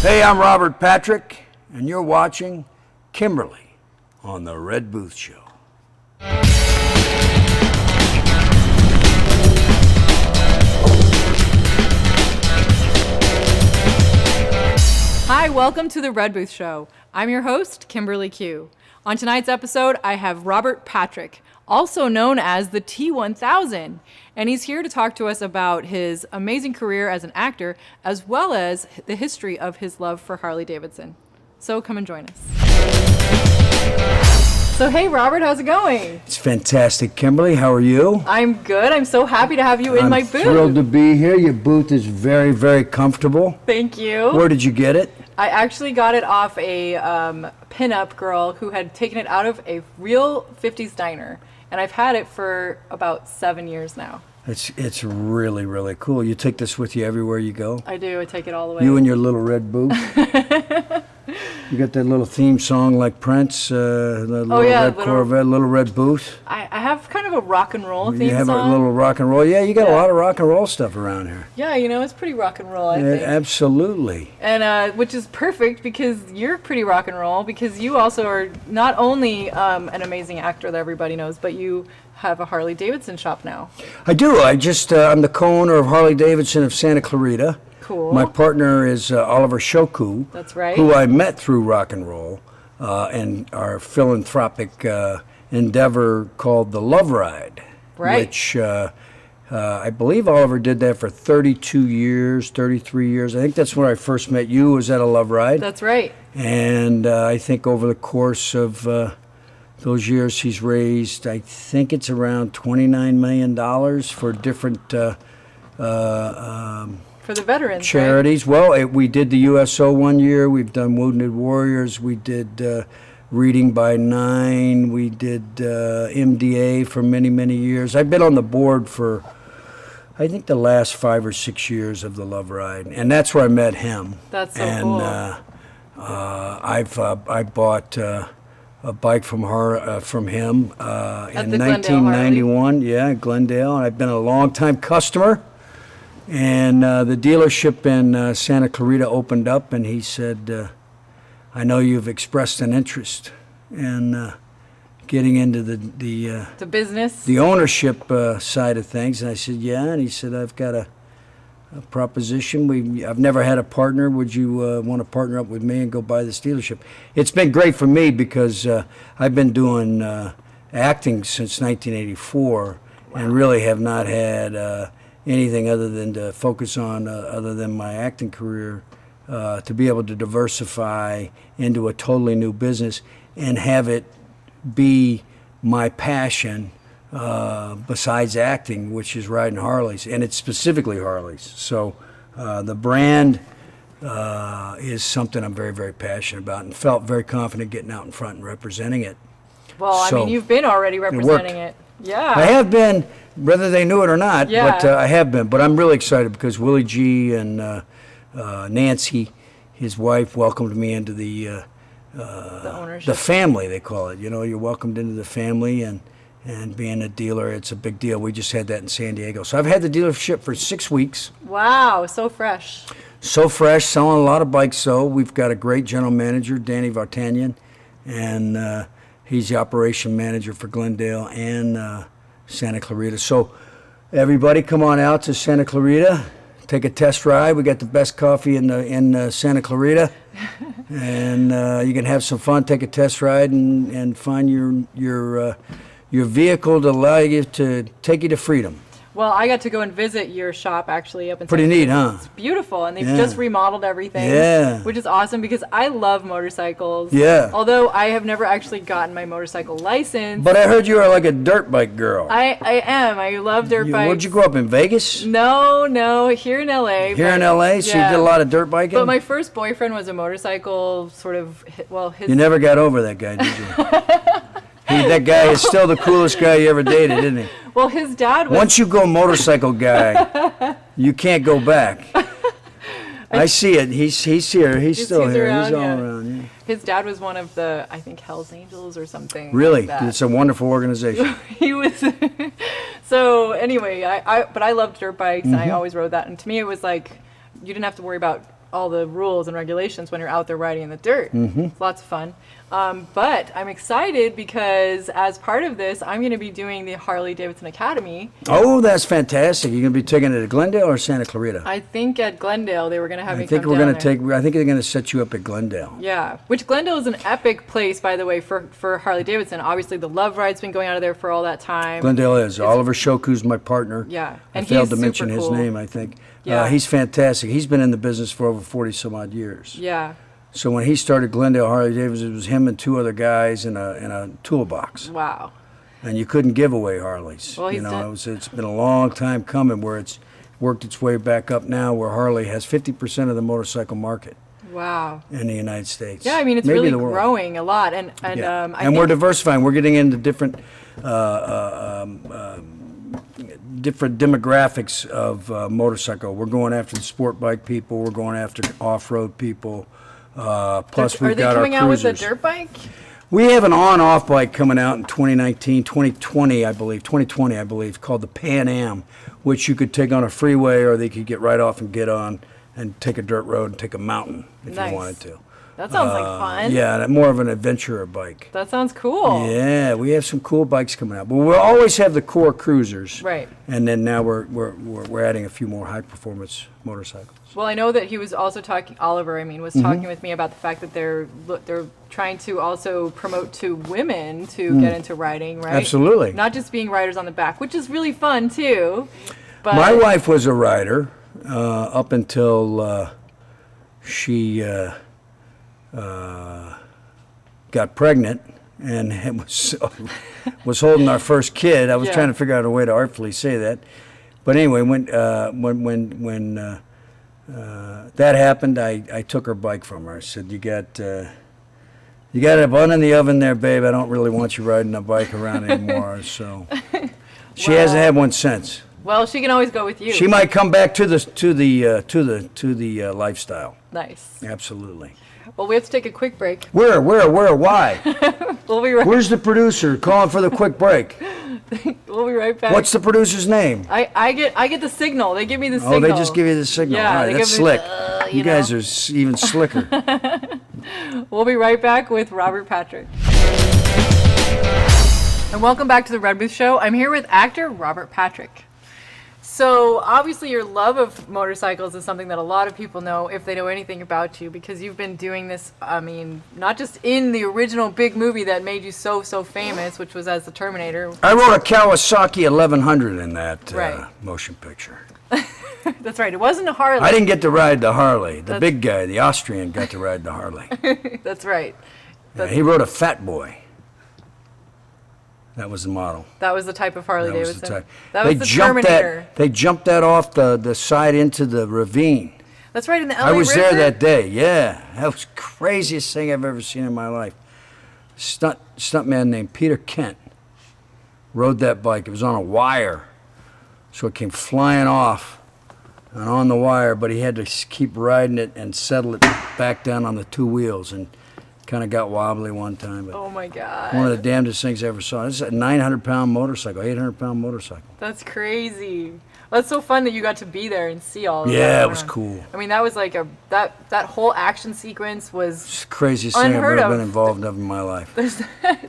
Hey, I'm Robert Patrick, and you're watching Kimberly on The Red Booth Show. Hi, welcome to The Red Booth Show. I'm your host, Kimberly Q. On tonight's episode, I have Robert Patrick, also known as the T-1000, and he's here to talk to us about his amazing career as an actor, as well as the history of his love for Harley Davidson. So come and join us. So hey, Robert, how's it going? It's fantastic, Kimberly. How are you? I'm good. I'm so happy to have you in my booth. I'm thrilled to be here. Your booth is very, very comfortable. Thank you. Where did you get it? I actually got it off a pin-up girl who had taken it out of a real 50s diner, and I've had it for about 7 years now. It's really, really cool. You take this with you everywhere you go? I do. I take it all the way. You and your little red booth? You got that little theme song like Prince, the little red Corvette, little red booth? I have kind of a rock and roll theme song. You have a little rock and roll? Yeah, you got a lot of rock and roll stuff around here. Yeah, you know, it's pretty rock and roll, I think. Absolutely. And which is perfect because you're pretty rock and roll, because you also are not only an amazing actor that everybody knows, but you have a Harley Davidson shop now. I do. I'm the co-owner of Harley Davidson of Santa Clarita. Cool. My partner is Oliver Shoku. That's right. Who I met through rock and roll and our philanthropic endeavor called the Love Ride. Right. Which I believe Oliver did that for 32 years, 33 years. I think that's when I first met you, was at a Love Ride. That's right. And I think over the course of those years he's raised, I think it's around $29 million for different for the veterans, charities. Right? Well, we did the USO one year. We've done Wounded Warriors. We did Reading by Nine. We did MDA for many, many years. I've been on the board for, I think, the last 5 or 6 years of the Love Ride, and that's where I met him. That's so cool. I bought a bike from him in the 1991. Yeah, Glendale, and I've been a long-time customer. And the dealership in Santa Clarita opened up, and he said, I know you've expressed an interest in getting into the business, the ownership side of things. And I said, yeah. And he said, I've got a proposition. I've never had a partner. Would you want to partner up with me and go buy this dealership? It's been great for me because I've been doing acting since 1984 and really have not had anything other than to focus on other than my acting career, to be able to diversify into a totally new business and have it be my passion besides acting, which is riding Harleys, and it's specifically Harleys. So the brand is something I'm very, very passionate about, and felt very confident getting out in front and representing it. Well, I mean, you've been already representing it. Yeah. I have been, whether they knew it or not, but I have been. But I'm really excited because Willie G and Nancy, his wife, welcomed me into the ownership. The family, they call it. You know, you're welcomed into the family, and being a dealer, it's a big deal. We just had that in San Diego. So I've had the dealership for 6 weeks. Wow, so fresh. So fresh, selling a lot of bikes. So we've got a great general manager, Danny Vartanian, and he's the operation manager for Glendale and Santa Clarita. So everybody come on out to Santa Clarita, take a test ride. We got the best coffee in Santa Clarita, and you can have some fun, take a test ride, and find your vehicle to allow you to take you to freedom. Well, I got to go and visit your shop actually up in Pretty neat, huh? It's beautiful, and they've just remodeled everything, which is awesome because I love motorcycles. Yeah. Although I have never actually gotten my motorcycle license. But I heard you are like a dirt bike girl. I am. I love dirt bikes. Where'd you grow up, in Vegas? No, here in LA. Here in LA? So you did a lot of dirt biking? But my first boyfriend was a motorcycle sort of, his... You never got over that guy, did you? That guy is still the coolest guy you ever dated, isn't he? Well, his dad was... Once you go motorcycle guy, you can't go back. I see it. He's here. He's still here. He's all around. Yeah. His dad was one of the, I think, Hell's Angels or something. Really? Like that. It's a wonderful organization. He was. So anyway, but I loved dirt bikes, and I always rode that. And to me, it was like you didn't have to worry about all the rules and regulations when you're out there riding in the dirt. It's lots of fun. But I'm excited because as part of this, I'm going to be doing the Harley Davidson Academy. Oh, that's fantastic. You're going to be taking it at Glendale or Santa Clarita? I think at Glendale they were going to have me I think come we're down going to there. I think they're going to set you up at Glendale. Yeah, which Glendale is an epic place, by the way, for Harley Davidson. Obviously, the Love Ride's been going out of there for all that time. Glendale is. Oliver Shoku's my partner. Yeah, I and failed he's to mention super his cool. name, I think. Yeah. He's fantastic. He's been in the business for over 40 some odd years. Yeah. So when he started Glendale Harley Davidson, it was him and two other guys in a toolbox. Wow. And you couldn't give away Harleys. Well, you he's know, done- it's been a long time coming where it's worked its way back up now where Harley has 50% of the motorcycle market Wow. in the United States. Yeah, I mean, it's Maybe really the world. growing a lot. And Yeah. I And we're think, diversifying. We're getting into different different demographics of motorcycle. We're going after the sport bike people. We're going after off-road people. Plus, are we've they got our coming out with a cruisers. dirt bike? We have an on-off bike coming out in 2020, I believe, called the Pan Am, which you could take on a freeway or they could get right off and get on and take a dirt road and take a mountain if Nice. you wanted to. That sounds like fun. Yeah, more of an adventurer bike. That sounds cool. Yeah, we have some cool bikes coming out, but we'll always have the core cruisers. Right. And then now we're adding a few more high performance motorcycles. Well, I know that he was also talking. Oliver, I mean, was Mm-hmm. talking with me about the fact that they're trying to also promote to women to get into riding, right? Absolutely. Not just being riders on the back, which is really fun too. But My wife was a rider up until she got pregnant and was holding our first kid. I was Yeah. trying to figure out a way to artfully say that, but anyway, when that happened, I took her bike from her. I said, "You got a bun in the oven there, babe. I don't really want you riding a bike around anymore." So she hasn't had one since. well, she can always go with you. She might come back to the lifestyle. Nice. Absolutely. Well, we have to take a quick break. Where? Why? We'll be right. Where's the producer calling for the quick break? We'll be right back. What's the producer's name? I get the signal. They give me the signal. Oh, they just give you the signal. Yeah, All right, they that's give me, slick. you You guys know. are even slicker. We'll be right back with Robert Patrick. And welcome back to the Red Booth Show. I'm here with actor Robert Patrick. So obviously your love of motorcycles is something that a lot of people know if they know anything about you, because you've been doing this, I mean, not just in the original big movie that made you so famous, which was as the Terminator. I wrote a Kawasaki 1100 in that Right. motion picture. That's right. It wasn't a Harley. I didn't get to ride the Harley. The big guy, the Austrian, got to ride the Harley. That's right. He rode a Fat Boy. That was the model. That was the type of Harley That was Davidson. the type. That was the jumped Terminator. They jumped that off the side into the ravine. That's right, in the LA I was River. there that day. Yeah, that was the craziest thing I've ever seen in my life. Stuntman named Peter Kent rode that bike. It was on a wire, so it came flying off and on the wire. But he had to keep riding it and settle it back down on the two wheels, and kind of got wobbly one time. But Oh my God. one of the damnedest things I ever saw. This is a 900-pound motorcycle, 800-pound motorcycle. That's crazy. That's so fun that you got to be there and see all of that. Yeah, it was around. cool. I mean, that was like that whole action sequence was. It's the craziest thing I've Unheard ever of. been involved in my life.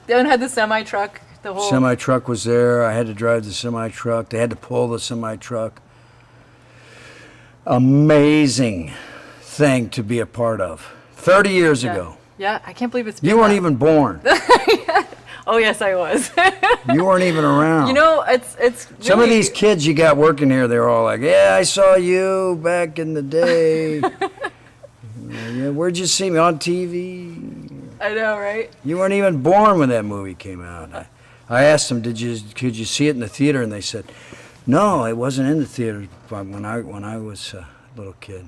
Then had the semi truck. The whole. Semi truck was there. I had to drive the semi truck. They had to pull the semi truck. Amazing thing to be a part of. 30 years Yeah. ago. Yeah, I can't believe it's. You been weren't that- even born. Oh yes, I was. You weren't even around. You know, it's really, Some of these kids you got working here, they're all like, "Yeah, I saw you back in the day." Yeah, where'd you see me on TV? I know, right? You weren't even born when that movie came out. I asked them, could you see it in the theater? And they said, no, it wasn't in the theater when I was a little kid.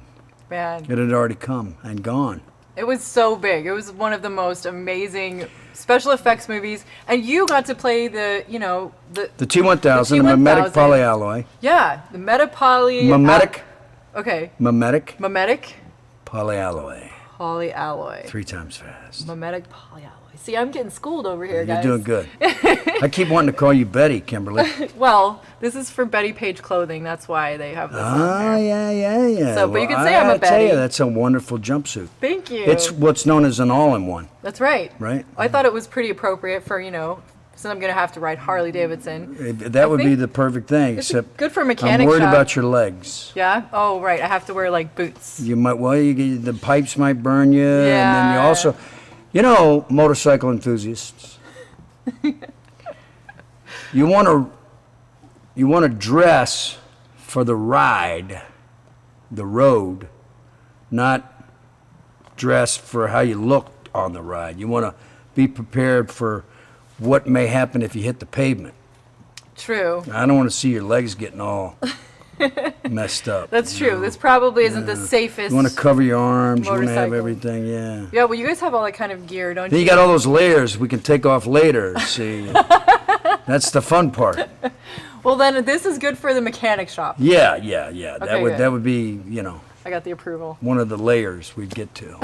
Man, It had already come and gone. it was so big. It was one of the most amazing special effects movies, and you got to play the The T1000, the The mimetic T1000. polyalloy. yeah, the Mimetic? Okay, Mimetic mimetic polyalloy. polyalloy. 3 times fast. Mimetic polyalloy. See, I'm getting schooled over here, guys. You're doing good. I keep wanting to call you Betty, Kimberly. Well, this is for Betty Page Clothing. That's why they have this on there. Yeah. So, but you can say I'm a I tell Betty. you, that's a wonderful jumpsuit. Thank you. It's what's known as an all-in-one. That's right. Right? I thought it was pretty appropriate for, since I'm going to have to ride Harley Davidson. That would be the perfect thing, It's except good for a mechanic I'm worried shop. about your legs. Yeah? Oh, right. I have to wear, like, boots. You might, the pipes might burn you, and then you Yeah. also, motorcycle enthusiasts. You want to dress for the ride, the road, not dress for how you look on the ride. You want to be prepared for what may happen if you hit the pavement. True. I don't want to see your legs getting all messed up. That's true. This probably isn't the safest. You want to cover your arms. You want to have motorcycle. everything. Yeah. Yeah, well, you guys have all that kind of gear, don't Then you? you got all those layers we can take off later. See, that's the fun part. Well, then this is good for the mechanic shop. Yeah. Okay, that good. would be I got the approval. one of the layers we'd get to.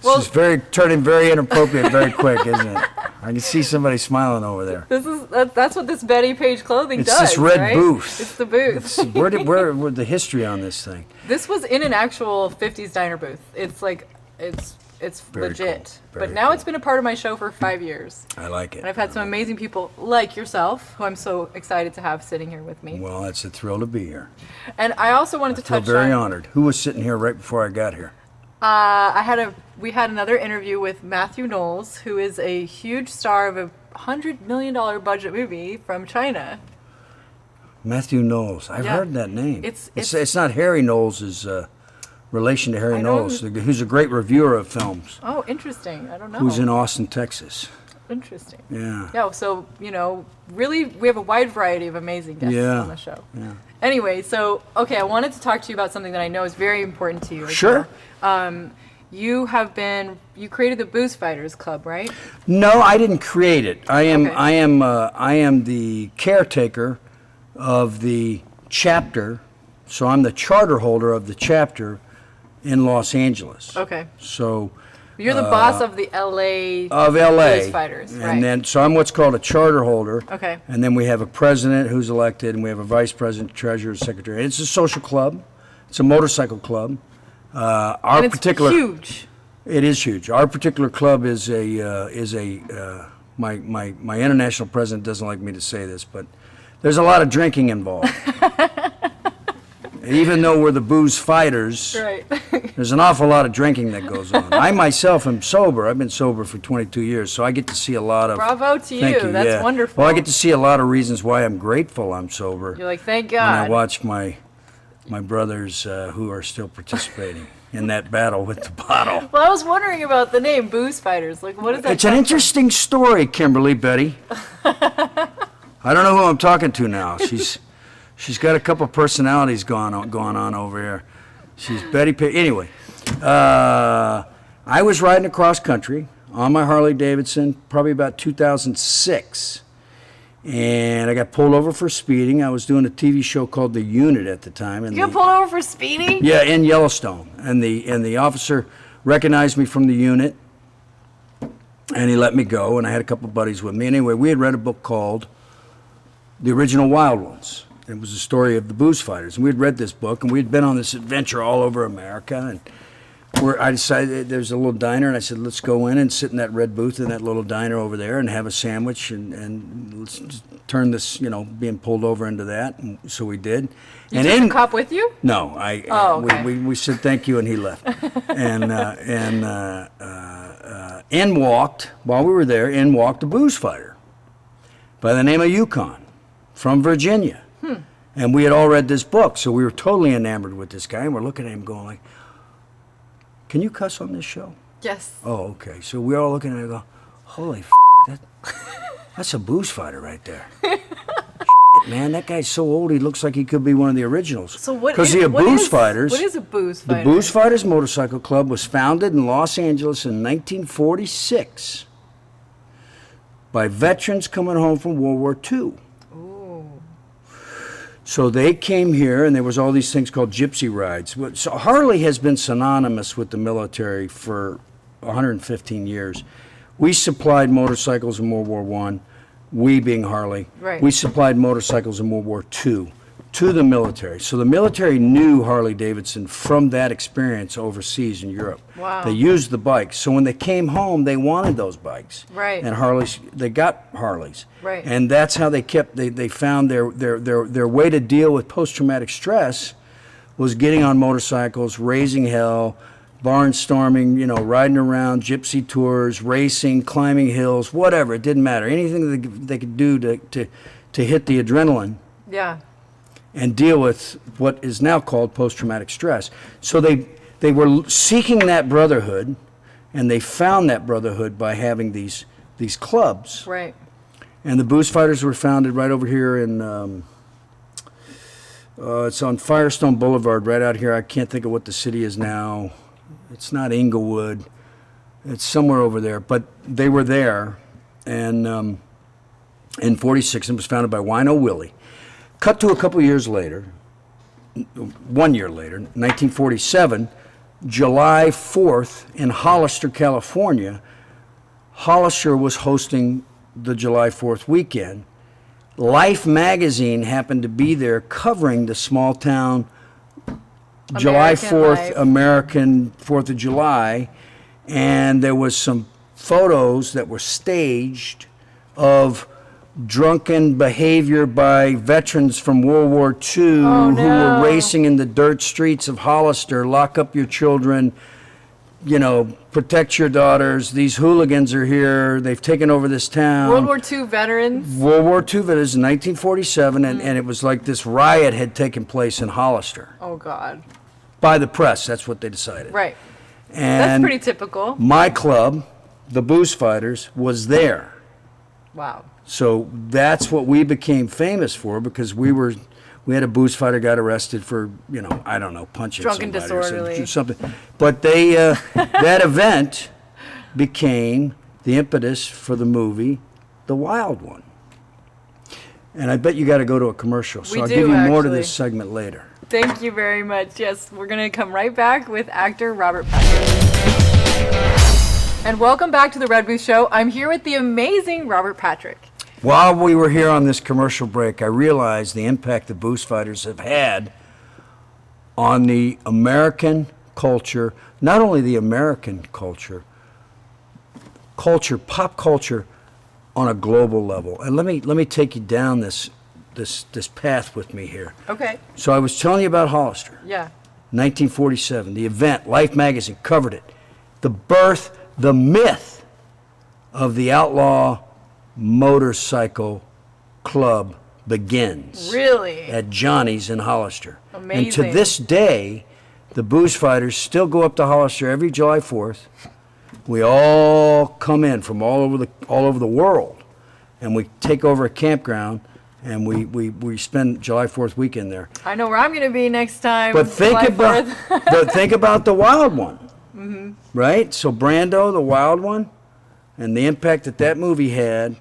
Well- This is turning very inappropriate very quick, isn't it? I can see somebody smiling over there. That's what this Betty Page Clothing It's does. this red right? booth. It's the booth. Where the history on this thing? This was in an actual 50s diner booth. It's like it's Very legit. cool. Very But now cool. it's been a part of my show for 5 years. I like it. And I've had some amazing people like yourself, who I'm so excited to have sitting here with me. Well, it's a thrill to be here. And I also wanted to I feel touch very on. honored. Who was sitting here right before I got here? We had another interview with Matthew Knowles, who is a huge star of a $100 million budget movie from China. Matthew Knowles. I've Yeah. heard that name. It's- It's not Harry Knowles' relation to Harry I know Knowles, who's a great reviewer of films, Oh, interesting. I don't know. who's in Austin, Texas. Interesting. Yeah. Yeah, so, really, we have a wide variety of amazing guests Yeah. on the show. Yeah. Anyway, so, okay, I wanted to talk to you about something that I know is very important to you. as Sure. well. You created the Boozefighters Club, right? No, I didn't create it. I am Okay. I am the caretaker of the chapter, so I'm the charter holder of the chapter in Los Angeles. Okay. So You're the boss of the LA of LA. Boozefighters, right? And then, so I'm what's called a charter holder. Okay. And then we have a president who's elected, and we have a vice president, treasurer, secretary. It's a social club. It's a motorcycle club. Our and it's particular huge. It is huge. Our particular club is my international president doesn't like me to say this, but there's a lot of drinking involved. Even though we're the booze fighters, Right. there's an awful lot of drinking that goes on. I myself am sober. I've been sober for 22 years, so I get to see a lot of. Bravo to Thank you. That's yeah. wonderful. Well, I get to see a lot of reasons why I'm grateful I'm sober. You're like, thank When I God. watch my brothers who are still participating in that battle with the bottle. Well, I was wondering about the name Boozefighters. Like, what is that? It's an interesting story, Kimberly, Betty. I don't know who I'm talking to now. She's got a couple personalities going on over here. She's Betty. Anyway, I was riding across country on my Harley Davidson, probably about 2006, and I got pulled over for speeding. I was doing a TV show called The Unit at the time, and You got pulled over for speeding? yeah, in Yellowstone, and the officer recognized me from the unit, and he let me go. And I had a couple buddies with me. Anyway, we had read a book called The Original Wild Ones. It was a story of the Boozefighters, and we had read this book, and we had been on this adventure all over America. And I decided there's a little diner, and I said, let's go in and sit in that red booth in that little diner over there and have a sandwich, and let's just turn this, being pulled over into that. And so we did. You took a cop with you? No, Oh, okay. we said thank you, and he left. In walked, while we were there, in walked a booze fighter by the name of Yukon from Virginia. And we had all read this book, so we were totally enamored with this guy, and we're looking at him going like, can you cuss on this show? Yes. Oh, okay. So we're all looking at him and go, holy that's a booze fighter right there. Man, that guy's so old, he looks like he could be one of the originals. So what Because is the what Booze is- Fighters, What is a booze the fighter? Booze Fighters Motorcycle Club was founded in Los Angeles in 1946 by veterans coming home from World War II. Ooh. So they came here, and there was all these things called gypsy rides. So Harley has been synonymous with the military for 115 years. We supplied motorcycles in World War I, we being Harley. Right. We supplied motorcycles in World War II to the military. So the military knew Harley Davidson from that experience overseas in Europe. Wow. They used the bikes. So when they came home, they wanted those bikes. Right. And Harleys, they got Harleys. Right. And that's how they found their way to deal with post-traumatic stress was getting on motorcycles, raising hell, barnstorming, riding around, gypsy tours, racing, climbing hills, whatever. It didn't matter. Anything they could do to hit the adrenaline. Yeah. And deal with what is now called post-traumatic stress. So they were seeking that brotherhood, and they found that brotherhood by having these clubs. Right. And the Boozefighters were founded right over here in, it's on Firestone Boulevard, right out here. I can't think of what the city is now. It's not Inglewood. It's somewhere over there. But they were there, and in '46, and was founded by Wino Willie. Cut to a couple years later, 1 year later, 1947, July 4th in Hollister, California, Hollister was hosting the July 4th weekend. Life magazine happened to be there covering the small town July 4th, American 4th of July, and there was some photos that were staged of drunken behavior by veterans from World War II who were racing in the dirt streets of Hollister. Lock up your children, protect your daughters. These hooligans are here. They've taken over this town. World War II veterans? World War II veterans in 1947, and it was like this riot had taken place in Hollister. Oh, God. By the press, that's what they decided. Right. And that's pretty typical. My club, the Boozefighters, was there. Wow. So that's what we became famous for, because we had a Boozfighter got arrested for, I don't know, punching drunken somebody disorderly or something. But they that event became the impetus for the movie The Wild One. And I bet you got to go to a commercial. So I'll give you more to this segment later. Thank you very much. Yes, we're going to come right back with actor Robert Patrick. And welcome back to the Red Booth Show. I'm here with the amazing Robert Patrick. While we were here on this commercial break, I realized the impact the Boozefighters have had on the American culture, not only the American culture, pop culture on a global level. And let me take you down this path with me here. Okay. So I was telling you about Hollister. Yeah. 1947, the event, Life magazine covered it. The birth, the myth of the outlaw motorcycle club begins. Really? At Johnny's in Hollister. Amazing. And to this day, the Boozefighters still go up to Hollister every July 4th. We all come in from all over the world, and we take over a campground, and we spend July 4th weekend there. I know where I'm going to be next time. But think about the Wild One, mm-hmm. Right? So Brando, the Wild One, and the impact that movie had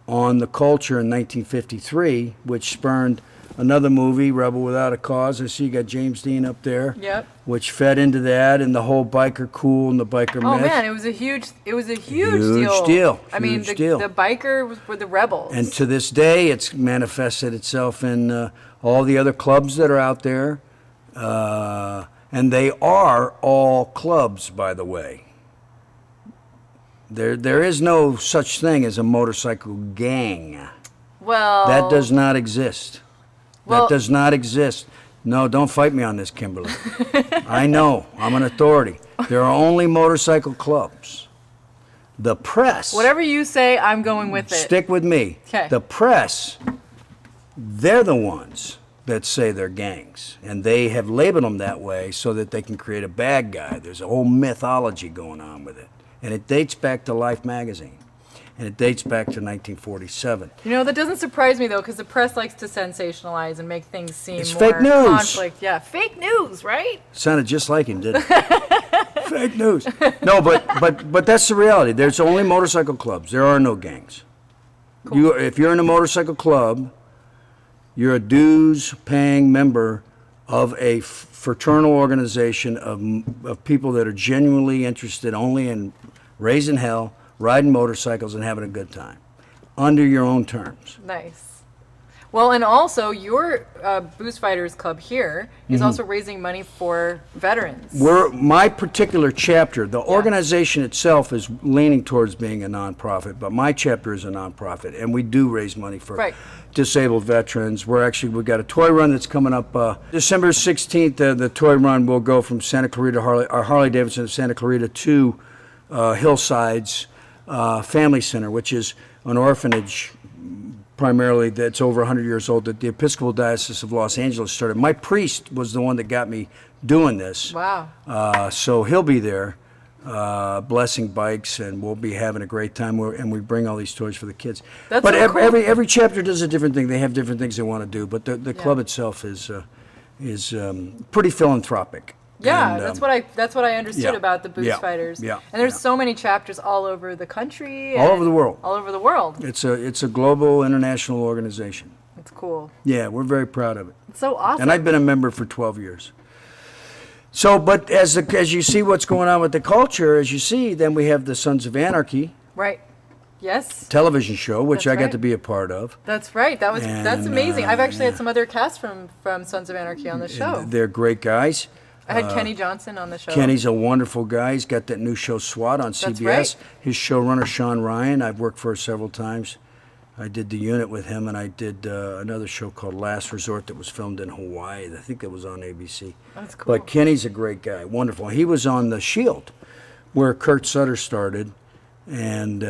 on the culture in 1953, which spurned another movie, Rebel Without a Cause. I see you got James Dean up there. Yep. Which fed into that, and the whole biker cool and the biker myth. Oh man, it was a huge deal. I mean, the biker were the rebels. And to this day, it's manifested itself in all the other clubs that are out there, and they are all clubs, by the way. There is no such thing as a motorcycle gang. Well, that does not exist. That does not exist. No, don't fight me on this, Kimberly. I know. I'm an authority. There are only motorcycle clubs. The press. Whatever you say, I'm going with it. Stick with me. Okay. The press, they're the ones that say they're gangs. And they have labeled them that way so that they can create a bad guy. There's a whole mythology going on with it. And it dates back to Life magazine. And it dates back to 1947. That doesn't surprise me, though, because the press likes to sensationalize and make things seem it's more fake news. Conflict. Yeah, fake news, right? Sounded just like him, didn't it? Fake news. No, but that's the reality. There's only motorcycle clubs. There are no gangs. Cool. If you're in a motorcycle club, you're a dues-paying member of a fraternal organization of people that are genuinely interested only in raising hell, riding motorcycles, and having a good time, under your own terms. Nice. Well, and also your Boozefighters Club here is also raising money for veterans. My particular chapter, the organization itself is leaning towards being a nonprofit, but my chapter is a nonprofit, and we do raise money for disabled veterans. We've got a toy run that's coming up December 16th. The toy run will go from Santa Clarita, Harley Davidson of Santa Clarita to Hillsides Family Center, which is an orphanage primarily that's over 100 years old that the Episcopal Diocese of Los Angeles started. My priest was the one that got me doing this. Wow. So he'll be there blessing bikes, and we'll be having a great time, and we bring all these toys for the kids. That's but so cool. every chapter does a different thing. They have different things they want to do, but the club itself is pretty philanthropic. Yeah, and, that's what I understood about the Boozefighters. Yeah. And there's so many chapters all over the country. All over the world. All over the world. It's a global international organization. It's cool. Yeah, we're very proud of it. It's so awesome. And I've been a member for 12 years. So, but as you see what's going on with the culture, then we have the Sons of Anarchy. Right. Yes. Television show, which That's I got right. to be a part of. That's right. That's amazing. I've actually had some other cast from Sons of Anarchy on the show. They're great guys. I had Kenny Johnson on the show. Kenny's a wonderful guy. He's got that new show SWAT on CBS. Right. His showrunner Sean Ryan, I've worked for several times. I did The Unit with him, and I did another show called Last Resort that was filmed in Hawaii. I think that was on ABC. That's cool. But Kenny's a great guy, wonderful. He was on The Shield, where Kurt Sutter started. And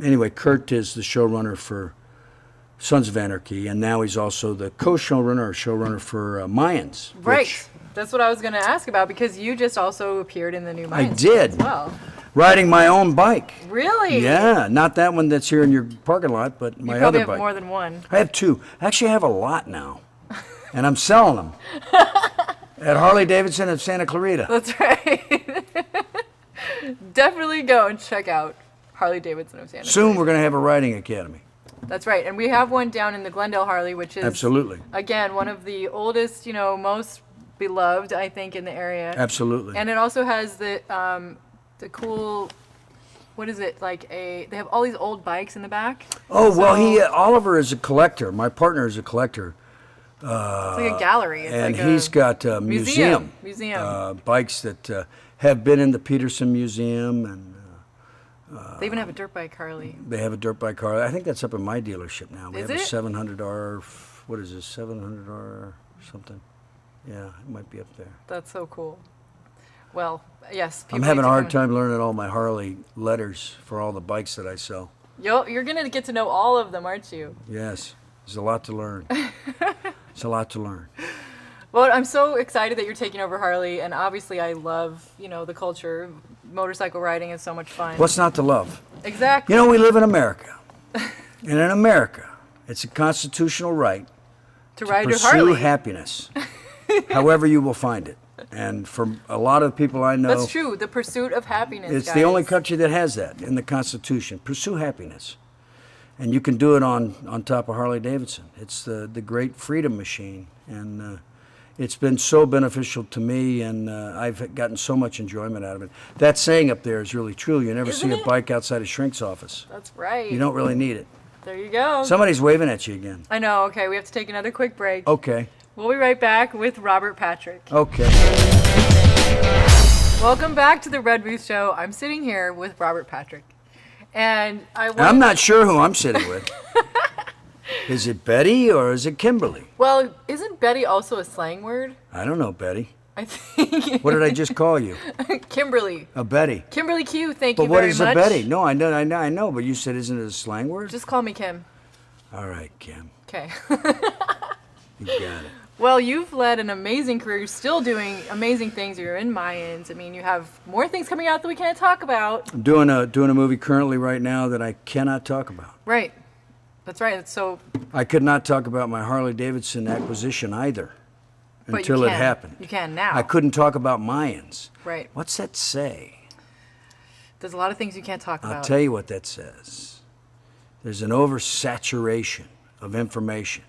anyway, Kurt is the showrunner for Sons of Anarchy, and now he's also the co-showrunner or showrunner for Mayans. Right. That's what I was going to ask about, because you just also appeared in the new Mayans I did. as well. Riding my own bike. Really? Yeah, not that one that's here in your parking lot, but my You probably other have bike. more than one. I have two. Actually, I have a lot now, and I'm selling them at Harley Davidson of Santa Clarita. That's right. Definitely go and check out Harley Davidson of Santa Soon Clarita. we're going to have a riding academy. That's right. And we have one down in the Glendale Harley, which is, Absolutely. again, one of the oldest, most beloved, I think, in the area. Absolutely. And it also has the cool, what is it, they have all these old bikes in the back. Oh, well, Oliver is a collector. My partner is a collector. It's like a gallery. It's And like he's got a museum. bikes that have been in the Peterson Museum, and They even have a dirt bike Harley. they have a dirt bike car. I think that's up in my dealership now. We Is have it? a 700R, what is this, 700R or something? Yeah, it might be up there. That's so cool. Well, yes. I'm having a hard time learning all my Harley letters for all the bikes that I sell. You're going to get to know all of them, aren't you? Yes, there's a lot to learn. It's a lot to learn. Well, I'm so excited that you're taking over Harley, and obviously I love, the culture. Motorcycle riding is so much fun. What's not to love? Exactly. We live in America. And in America, it's a constitutional right to ride your pursue Harley. happiness, however you will find it. And for a lot of people I know, That's true. The pursuit of happiness. it's guys. the only country that has that in the Constitution. Pursue happiness. And you can do it on top of Harley Davidson. It's the great freedom machine. And it's been so beneficial to me, and I've gotten so much enjoyment out of it. That saying up there is really true. You never Isn't see it? a bike outside a shrink's office. That's right. You don't really need it. There you go. Somebody's waving at you again. I know. Okay, we have to take another quick break. Okay. We'll be right back with Robert Patrick. Okay. Welcome back to the Red Booth Show. I'm sitting here with Robert Patrick. And I'm not sure who I'm sitting with. Is it Betty or is it Kimberly? Well, isn't Betty also a slang word? I don't know, Betty. I think. What did I just call you? Kimberly. A Betty. Kimberly Q, thank But you what very is much. a Betty? No, I know, but you said isn't it a slang word? Just call me Kim. All right, Kim. Okay. You got it. Well, you've led an amazing career. You're still doing amazing things. You're in Mayans. I mean, you have more things coming out that we can't talk about. I'm doing a movie currently right now that I cannot talk about. Right. That's right. It's so. I could not talk about my Harley Davidson acquisition either But until you it can. happened. You can now. I couldn't talk about Mayans. Right. What's that say? There's a lot of things you can't talk about. I'll tell you what that says. There's an oversaturation of information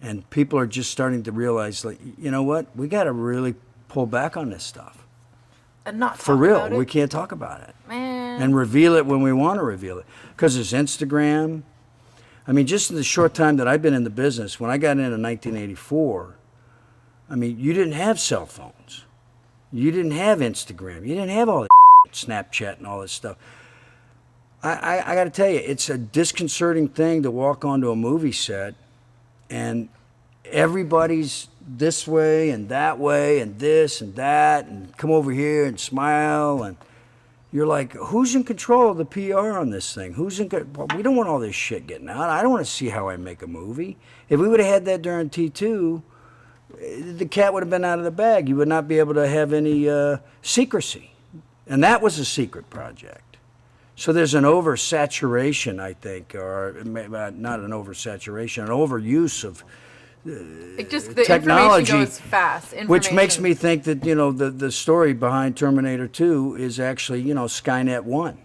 And people are just starting to realize, like, you know what? We got to really pull back on this stuff. And not For talk real. about it. We can't talk about it. Man. And reveal it when we want to reveal it. Because there's Instagram. I mean, just in the short time that I've been in the business, when I got in 1984, I mean, you didn't have cell phones. You didn't have Instagram. You didn't have all that Snapchat and all this stuff. I got to tell you, it's a disconcerting thing to walk onto a movie set and everybody's this way and this and that and come over here and smile, and you're like, who's in control of the PR on this thing? Well, we don't want all this shit getting out. I don't want to see how I make a movie. If we would have had that during T2, the cat would have been out of the bag. You would not be able to have any secrecy. And that was a secret project. So there's an oversaturation, I think, or not an oversaturation, an overuse of the technology, information goes fast. Which makes me think that, you know, the story behind Terminator 2 is actually, you know, Skynet 1.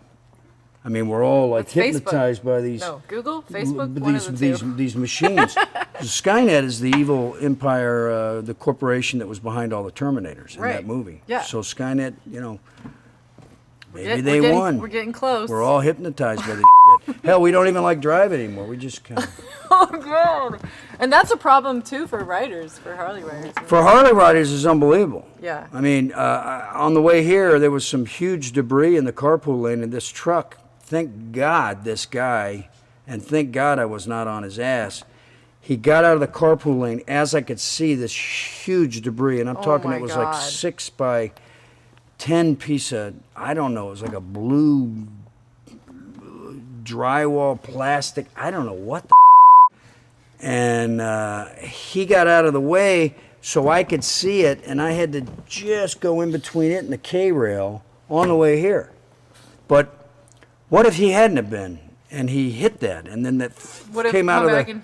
I mean, we're all like hypnotized by these. No, Google, Facebook, one of the two. These machines. Skynet is the evil empire, the corporation that was behind all the Terminators in that movie. Yeah. So Skynet, you know, maybe we're getting, won. We're getting close. We're all hypnotized by this shit. Hell, we don't even like drive anymore. We just kind of. Oh, God. And that's a problem, too, for riders, for Harley riders. For Harley riders, it's unbelievable. Yeah. I mean, on the way here, there was some huge debris in the carpool lane, and this truck, thank God this guy, and thank God I was not on his ass, he got out of the carpool lane as I could see this huge debris, and I'm talking it was like 6 by 10 piece of, I don't know, it was like a blue drywall plastic, I don't know what the and he got out of the way so I could see it, and I had to just go in between it and the K-rail on the way here. But what if he hadn't have been, and he hit that, and then that came out of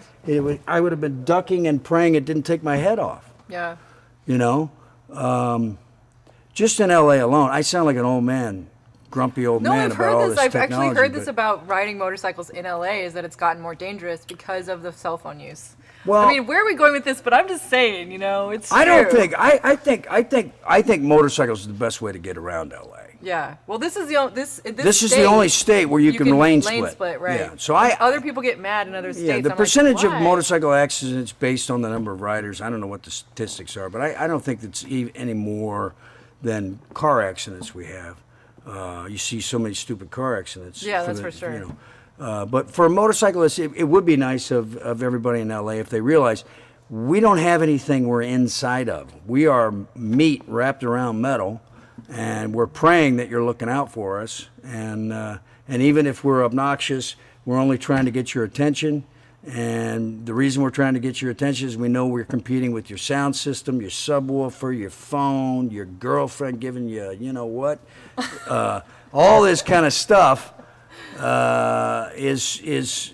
I would have been ducking and praying it didn't take my head off. Yeah. You know? Just in L.A. alone, I sound like an old man. Grumpy old man about all this technology. I've actually heard this about riding motorcycles in LA, is that it's gotten more dangerous because of the cell phone use. Well, I mean, where are we going with this? But I'm just saying, you know, it's true. I think motorcycles is the best way to get around LA. Yeah. Well, this is the only state where you can lane split. Right. Yeah. So other people get mad in other states. Yeah. The percentage of motorcycle accidents based on the number of riders, I don't know what the statistics are, but I don't think it's any more than car accidents we have. You see so many stupid car accidents. Yeah, that's for sure. You know, but for motorcyclists, it would be nice of everybody in LA if they realize we don't have anything we're inside of. We are meat wrapped around metal, and we're praying that you're looking out for us. And even if we're obnoxious, we're only trying to get your attention. And the reason we're trying to get your attention is we know we're competing with your sound system, your subwoofer, your phone, your girlfriend giving you, you know what, all this kind of stuff is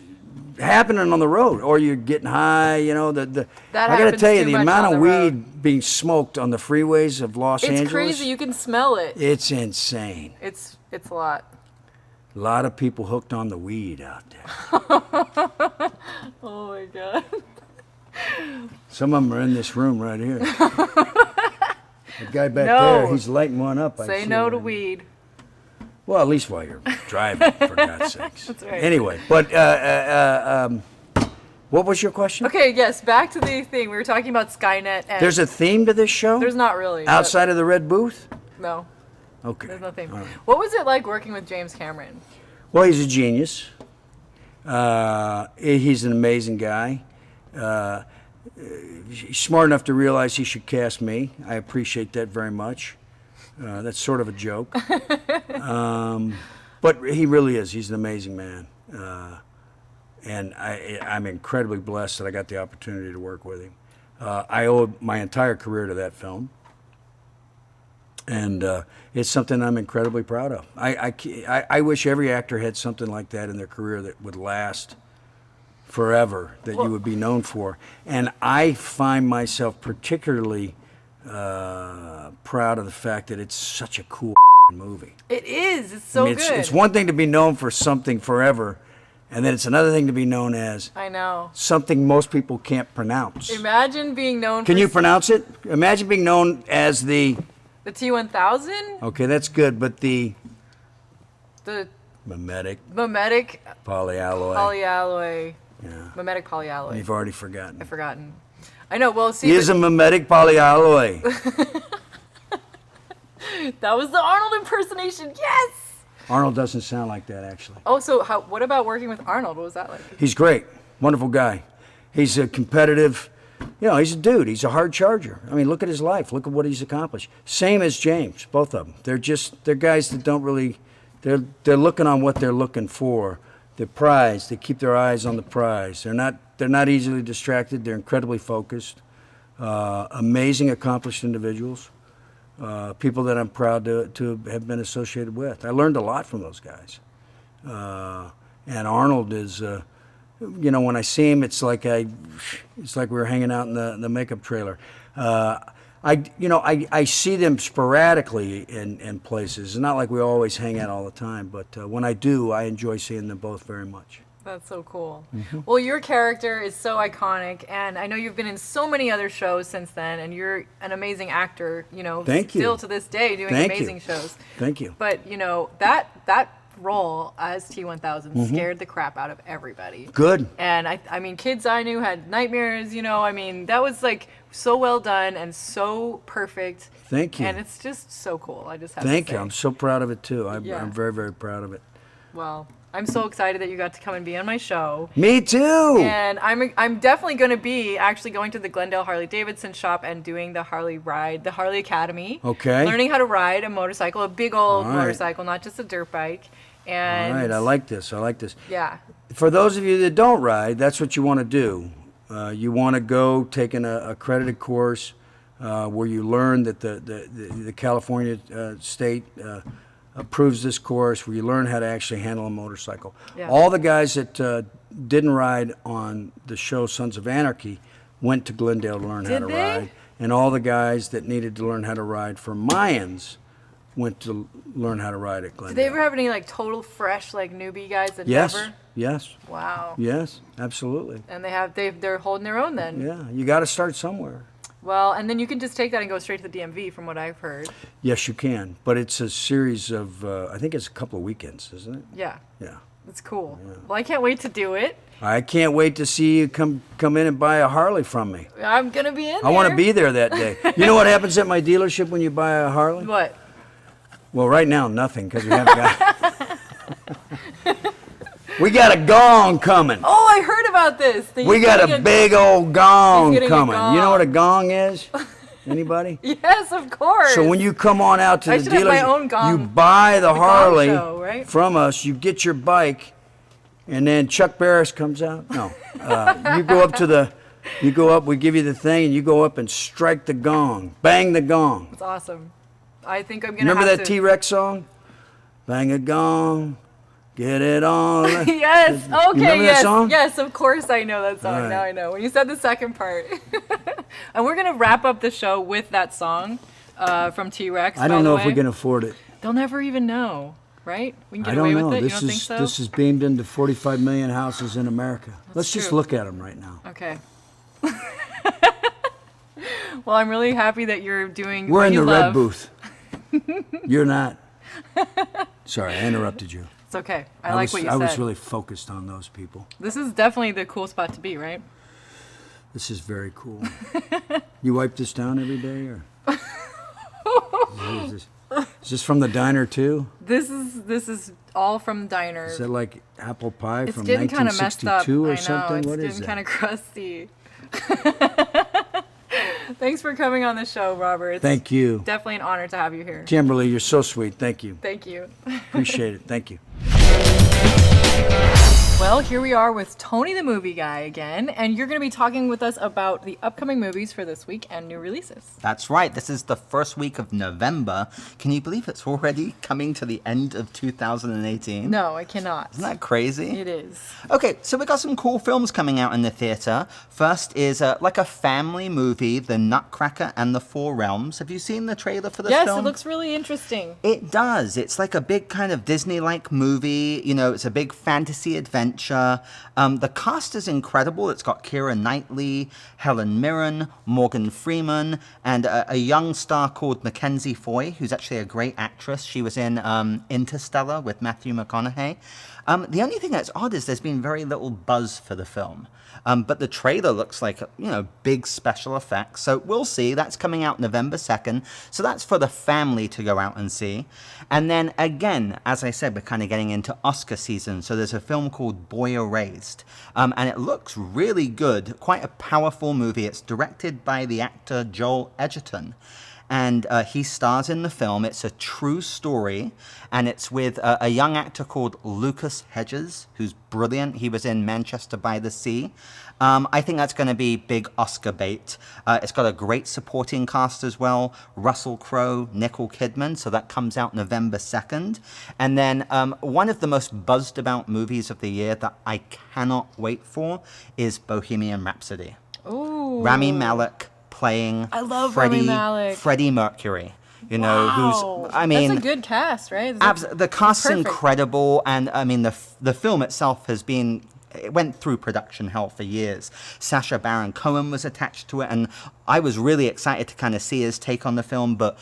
happening on the road, or you're getting high. You know, I got to tell you, the amount of weed being smoked on the freeways of Los Angeles. It's crazy. You can smell it. It's insane. It's a lot. A lot of people hooked on the weed out there. Oh my God. Some of them are in this room right here. The guy back there, he's lighting one up. Say no to weed. Well, at least while you're driving, for God's sakes. That's right. Anyway, but what was your question? Okay, yes, back to the thing. We were talking about Skynet. And there's a theme to this show? There's not really. Outside of the red booth? No. Okay. There's nothing. Right. What was it like working with James Cameron? Well, he's a genius. He's an amazing guy. He's smart enough to realize he should cast me. I appreciate that very much. That's sort of a joke. But he really is. He's an amazing man. And I'm incredibly blessed that I got the opportunity to work with him. I owe my entire career to that film. And it's something I'm incredibly proud of. I wish every actor had something like that in their career that would last forever, that you would be known for. And I find myself particularly proud of the fact that it's such a cool movie. It is. It's so good. It's one thing to be known for something forever, And then it's another thing to be known as I know. something most people can't pronounce. Imagine being known Can for you pronounce it? Imagine being known as the T1000? Okay, that's good, but the mimetic mimetic polyalloy. Yeah. Mimetic polyalloy. You've already forgotten. I've forgotten. I know. Well, see. He is a mimetic polyalloy. That was the Arnold impersonation. Yes. Arnold doesn't sound like that, actually. Oh, so what about working with Arnold? What was that like? He's great. Wonderful guy. He's a competitive, he's a dude. He's a hard charger. I mean, look at his life. Look at what he's accomplished. Same as James, both of them. They're guys that don't really, they're looking on what they're looking for. The prize. They keep their eyes on the prize. They're not easily distracted. They're incredibly focused. Amazing, accomplished individuals. People that I'm proud to have been associated with. I learned a lot from those guys. And Arnold is, when I see him, it's like we were hanging out in the makeup trailer. I see them sporadically in places. It's not like we always hang out all the time, but when I do, I enjoy seeing them both very much. That's so cool. Mm-hmm. Well, your character is so iconic, and I know you've been in so many other shows since then, and you're an amazing actor, Thank still you. to this day doing Thank amazing you. shows. Thank you. But, that role as T1000 scared the crap out of everybody. Good. And I mean, kids I knew had nightmares, that was like so well done and so perfect. Thank you. And it's just so cool. I just have Thank to you. say. I'm so proud of it, too. Yeah. I'm very, very proud of it. Well, I'm so excited that you got to come and be on my show. Me too. And I'm definitely going to be actually going to the Glendale Harley Davidson shop and doing the Harley ride, the Harley Academy. Okay. Learning how to ride a motorcycle, a big old All right. motorcycle, not just a dirt bike. And All right. I like this. Yeah. For those of you that don't ride, that's what you want to do. You want to go take an accredited course where you learn that the California state approves this course, where you learn how to actually handle a motorcycle. Yeah. All the guys that didn't ride on the show Sons of Anarchy went to Glendale to learn how to ride. And all the guys that needed to learn how to ride for Mayans went to learn how to ride at Glendale. Did they ever have any total fresh newbie guys that Yes. never? Yes. Wow. Yes. Absolutely. And they're holding their own then. Yeah. You got to start somewhere. Well, and then you can just take that and go straight to the DMV, from what I've heard. Yes, you can. But it's a series of, I think it's a couple of weekends, isn't it? Yeah. Yeah. It's cool. Yeah. Well, I can't wait to do it. I can't wait to see you come in and buy a Harley from me. I'm going to be in there. I want to be there that day. You know what happens at my dealership when you buy a Harley? What? Well, right now, nothing, because we haven't got We got a gong coming. Oh, I heard about this. We got a big old gong coming. Gong. You know what a gong is? Anybody? Yes, of course. So when you come on out to I the should have my dealership, own gong. you buy the Harley show, right? from us, you get your bike, and then Chuck Barris comes out. No. You go up, we give you the thing, and you go up and strike the gong. Bang the gong. It's awesome. I think I'm going to Remember that T-Rex song? Bang a gong, get it on. Yes. Okay. You remember Yes. that song? Yes. Of course, I know that song. All right. Now I know. When you said the second part, and we're going to wrap up the show with that song from T-Rex. I don't know if we can afford it. They'll never even know, right? We can I get don't away know. with it. You don't think so? This is beamed into 45 million houses in America. Let's just true. look at them right now. Okay. Well, I'm really happy that you're doing. We're what in you the love. red booth. You're not. Sorry, I interrupted you. It's okay. I like what you said. I was really focused on those people. This is definitely the cool spot to be, right? This is very cool. You wipe this down every day, or is this from the diner too? This is all from Diner. Is that like apple pie It's from getting kind of messed up. 1962 I or know. something? It's What getting is that? kind of crusty. Thanks for coming on the show, Robert. It's Thank you. definitely an honor to have you here. Kimberly, you're so sweet. Thank you. Thank you. Appreciate it. Thank you. Well, here we are with Tony the Movie Guy again, and you're going to be talking with us about the upcoming movies for this week and new releases. That's right. This is the first week of November. Can you believe it's already coming to the end of 2018? No, I cannot. Isn't that crazy? It is. Okay, so we got some cool films coming out in the theater. First is like a family movie, The Nutcracker and the Four Realms. Have you seen the trailer for this Yes, film? it looks really interesting. It does. It's like a big kind of Disney-like movie. You know, it's a big fantasy adventure. adventure. The cast is incredible. It's got Keira Knightley, Helen Mirren, Morgan Freeman, and a young star called Mackenzie Foy, who's actually a great actress. She was in Interstellar with Matthew McConaughey. The only thing that's odd is there's been very little buzz for the film. But the trailer looks like, big special effects. So we'll see. That's coming out November 2nd. So that's for the family to go out and see. And then again, as I said, we're kind of getting into Oscar season. So there's a film called Boy Erased. And it looks really good. Quite a powerful movie. It's directed by the actor Joel Edgerton. And he stars in the film. It's a true story, and it's with a young actor called Lucas Hedges, who's brilliant. He was in Manchester by the Sea. I think that's going to be big Oscar bait. It's got a great supporting cast as well. Russell Crowe, Nicole Kidman, so that comes out November 2nd. And then one of the most buzzed about movies of the year that I cannot wait for is Bohemian Rhapsody. Ooh. Rami Malek playing I love Rami Malek. Freddie Mercury, Wow. who's, I mean... That's a good cast, right? The cast's perfect. incredible, and I mean, the film itself has been... It went through production hell for years. Sacha Baron Cohen was attached to it, and I was really excited to kind of see his take on the film, but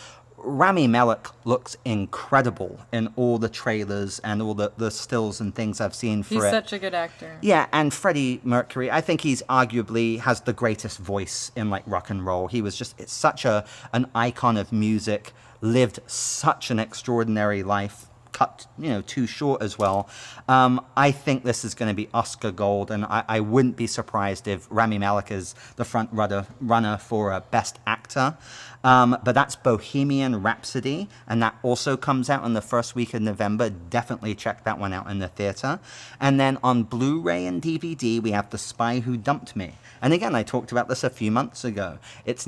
Rami Malek looks incredible in all the trailers and all the stills and things I've seen for it. He's such a good actor. Yeah, and Freddie Mercury, I think he's arguably has the greatest voice in like rock and roll. He was just, it's such an icon of music, lived such an extraordinary life, cut too short as well. I think this is going to be Oscar gold, and I wouldn't be surprised if Rami Malek is the front runner for Best Actor. But that's Bohemian Rhapsody, and that also comes out in the first week of November. Definitely check that one out in the theater. And then on Blu-ray and DVD, we have The Spy Who Dumped Me. And again, I talked about this a few months ago. It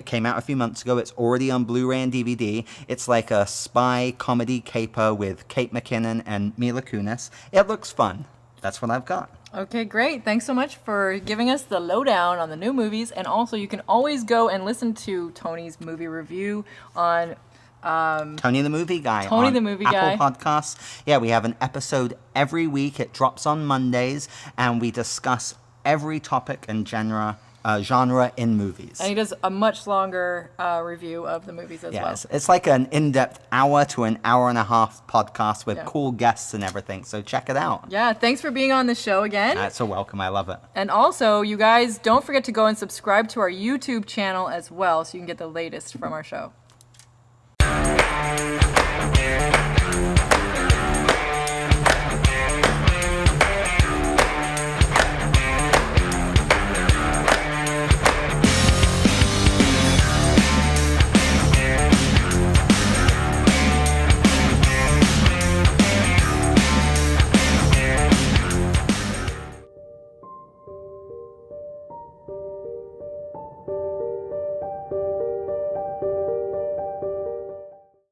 came out a few months ago. It's already on Blu-ray and DVD. It's like a spy comedy caper with Kate McKinnon and Mila Kunis. It looks fun. That's what I've got. Okay, great. Thanks so much for giving us the lowdown on the new movies. And also, you can always go and listen to Tony's movie review on Tony the Movie Guy. Tony on the Movie Apple Guy. Podcasts. Yeah, we have an episode every week. It drops on Mondays, and we discuss every topic and genre in movies. And he does a much longer review of the movies as well. It's like an in-depth hour to an hour and a half podcast with cool guests and everything. So check it out. Yeah, thanks for being on the show again. That's a welcome. I love it. And also, you guys, don't forget to go and subscribe to our YouTube channel as well so you can get the latest from our show.